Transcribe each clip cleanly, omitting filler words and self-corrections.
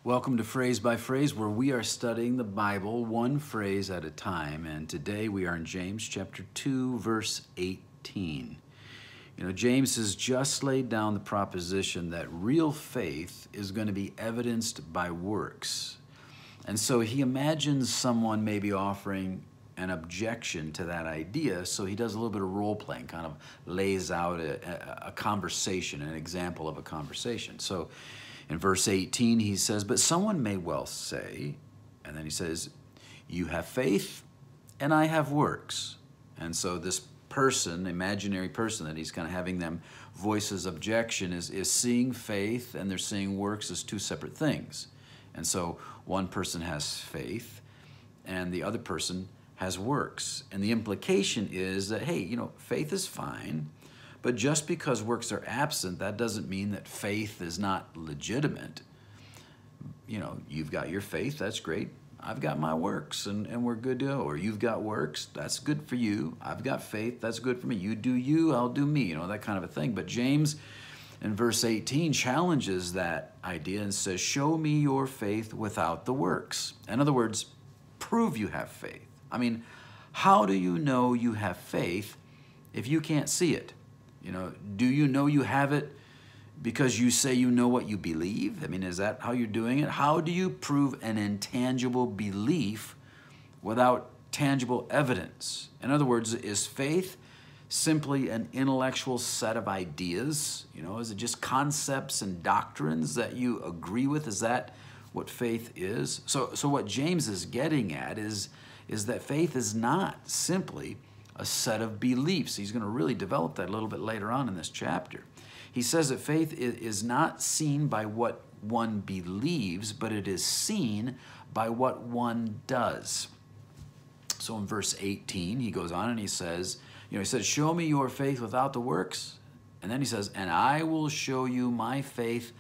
Welcome to Phrase by Phrase, where we are studying the Bible one phrase at a time. And today we are in James chapter 2, verse 18. James has just laid down the proposition that real faith is going to be evidenced by works. And so he imagines someone maybe offering an objection to that idea, so he does a little bit of role-playing, kind of lays out a conversation, an example of a conversation. So in verse 18, he says, "But someone may well say," and then he says, "You have faith, and I have works." And so this person, imaginary person that he's kind of having them voice his objection is seeing faith and they're seeing works as two separate things. And so one person has faith and the other person has works. And the implication is that, hey, faith is fine, but just because works are absent, that doesn't mean that faith is not legitimate. You've got your faith, that's great. I've got my works, and we're good to go. Or you've got works, that's good for you. I've got faith, that's good for me. You do you, I'll do me, that kind of a thing. But James, in verse 18, challenges that idea and says, show me your faith without the works. In other words, prove you have faith. How do you know you have faith if you can't see it? Do you know you have it because you say you know what you believe? Is that how you're doing it? How do you prove an intangible belief without tangible evidence? In other words, is faith simply an intellectual set of ideas? Is it just concepts and doctrines that you agree with? Is that what faith is? So what James is getting at is that faith is not simply a set of beliefs. He's going to really develop that a little bit later on in this chapter. He says that faith is not seen by what one believes, but it is seen by what one does. So in verse 18, he goes on and he says, show me your faith without the works. And then he says, and I will show you my faith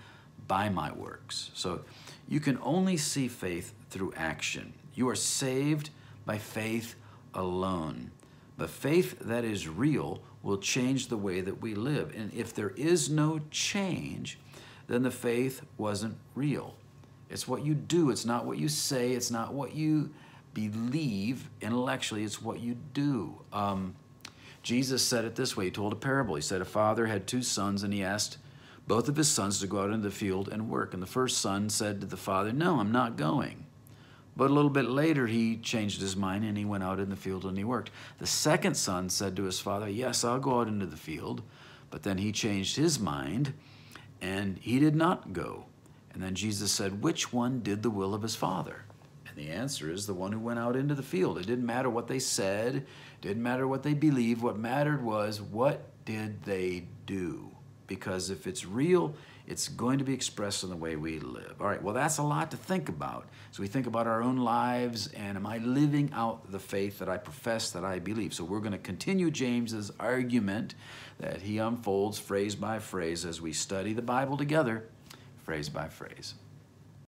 by my works. So you can only see faith through action. You are saved by faith alone. But faith that is real will change the way that we live. And if there is no change, then the faith wasn't real. It's what you do. It's not what you say. It's not what you believe intellectually. It's what you do. Jesus said it this way. He told a parable. He said a father had two sons, and he asked both of his sons to go out into the field and work. And the first son said to the father, "No, I'm not going." But a little bit later, he changed his mind and he went out in the field and he worked. The second son said to his father, "Yes, I'll go out into the field." But then he changed his mind and he did not go. And then Jesus said, "Which one did the will of his father?" And the answer is the one who went out into the field. It didn't matter what they said. It didn't matter what they believed. What mattered was, what did they do? Because if it's real, it's going to be expressed in the way we live. All right, well, that's a lot to think about. So we think about our own lives, and am I living out the faith that I profess, that I believe? So we're going to continue James's argument that he unfolds phrase by phrase as we study the Bible together, phrase by phrase.